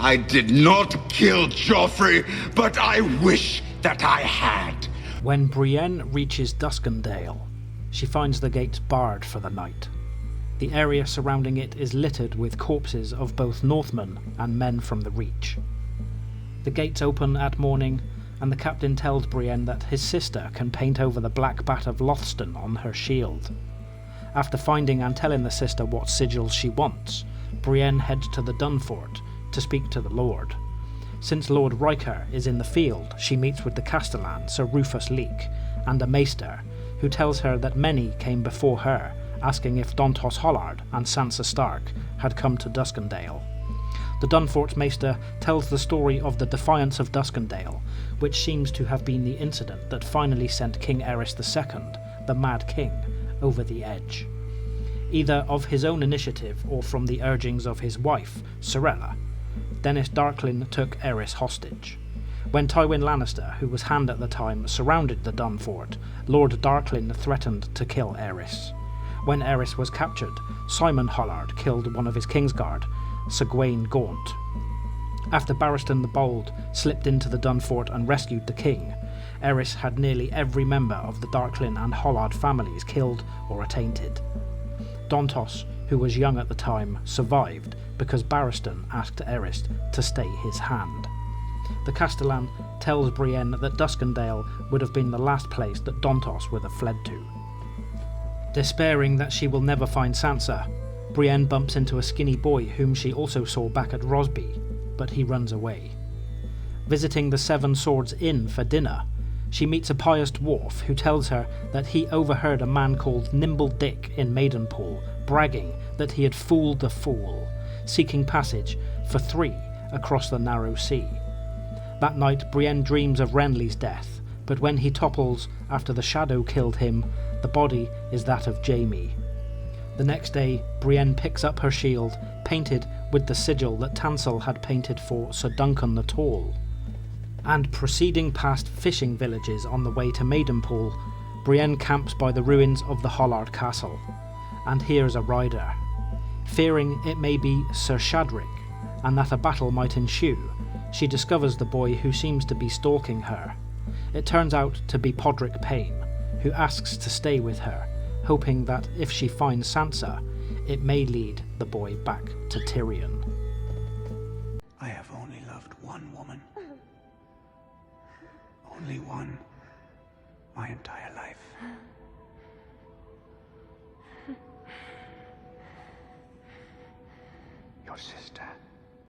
I did not kill Joffrey, but I wish that I had. When Brienne reaches Duskendale, she finds the gates barred for the night. The area surrounding it is littered with corpses of both Northmen and men from the Reach. The gates open at morning, and the captain tells Brienne that his sister can paint over the black bat of Lothston on her shield. After finding and telling the sister what sigils she wants, Brienne heads to the Dunfort to speak to the Lord. Since Lord Riker is in the field, she meets with the Castellan, Sir Rufus Leake, and a maester, who tells her that many came before her, asking if Dontos Hollard and Sansa Stark had come to Duskendale. The Dunfort maester tells the story of the Defiance of Duskendale, which seems to have been the incident that finally sent King Aerys II, the Mad King, over the edge. Either of his own initiative or from the urgings of his wife, Sorella, Dennis Darklyn took Aerys hostage. When Tywin Lannister, who was Hand at the time, surrounded the Dunfort, Lord Darklyn threatened to kill Aerys. When Aerys was captured, Simon Hollard killed one of his Kingsguard, Segwayne Gaunt. After Barristan the Bold slipped into the Dunfort and rescued the king, Aerys had nearly every member of the Darklyn and Hollard families killed or attainted. Dontos, who was young at the time, survived because Barristan asked Aerys to stay his hand. The Castellan tells Brienne that Duskendale would have been the last place that Dontos would have fled to. Despairing that she will never find Sansa, Brienne bumps into a skinny boy whom she also saw back at Rosby, but he runs away. Visiting the Seven Swords Inn for dinner, she meets a pious dwarf who tells her that he overheard a man called Nimble Dick in Maidenpool bragging that he had fooled the fool, seeking passage for 3 across the narrow sea. That night Brienne dreams of Renly's death, but when he topples after the shadow killed him, the body is that of Jaime. The next day, Brienne picks up her shield, painted with the sigil that Tansel had painted for Sir Duncan the Tall. And proceeding past fishing villages on the way to Maidenpool, Brienne camps by the ruins of the Hollard Castle, and hears a rider. Fearing it may be Sir Shadrick, and that a battle might ensue, she discovers the boy who seems to be stalking her. It turns out to be Podrick Payne, who asks to stay with her, hoping that if she finds Sansa, it may lead the boy back to Tyrion. I have only loved one woman. Only one. My entire life. Your sister.